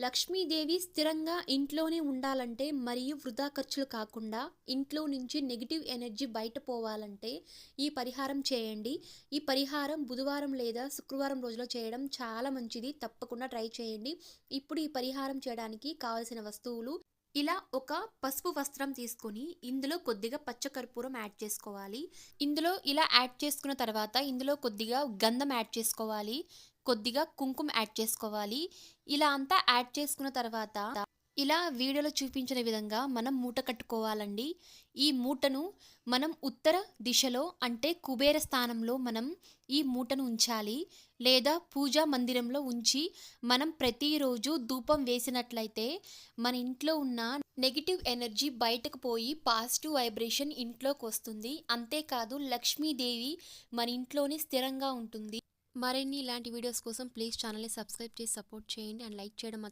లక్ష్మీదేవి స్థిరంగా ఇంట్లోనే ఉండాలంటే మరియు వృధా ఖర్చులు కాకుండా ఇంట్లో నుంచి నెగిటివ్ ఎనర్జీ బయట పోవాలంటే ఈ పరిహారం చేయండి. ఈ పరిహారం బుధవారం లేదా శుక్రవారం రోజులో చేయడం చాలా మంచిది. తప్పకుండా ట్రై చేయండి. ఇప్పుడు ఈ పరిహారం చేయడానికి కావలసిన వస్తువులు ఇలా ఒక పసుపు వస్త్రం తీసుకొని ఇందులో కొద్దిగా పచ్చకర్పూరం యాడ్ చేసుకోవాలి. ఇందులో ఇలా యాడ్ చేసుకున్న తర్వాత ఇందులో కొద్దిగా గంధం యాడ్ చేసుకోవాలి. కొద్దిగా కుంకుమ యాడ్ చేసుకోవాలి. ఇలా అంతా యాడ్ చేసుకున్న తర్వాత ఇలా వీడియోలో చూపించిన విధంగా మనం మూట కట్టుకోవాలండి. ఈ మూటను మనం ఉత్తర దిశలో అంటే కుబేర స్థానంలో మనం ఈ మూటను ఉంచాలి. లేదా పూజా మందిరంలో ఉంచి మనం ప్రతిరోజు ధూపం వేసినట్లయితే మన ఇంట్లో ఉన్న నెగిటివ్ ఎనర్జీ బయటకు పోయి పాజిటివ్ వైబ్రేషన్ ఇంట్లోకి వస్తుంది. అంతేకాదు లక్ష్మీదేవి మన ఇంట్లోనే స్థిరంగా ఉంటుంది. మరిన్ని ఇలాంటి వీడియోస్ కోసం ప్లీజ్ ఛానల్ని సబ్స్క్రైబ్ చేసి సపోర్ట్ చేయండి అండ్ లైక్ చేయడం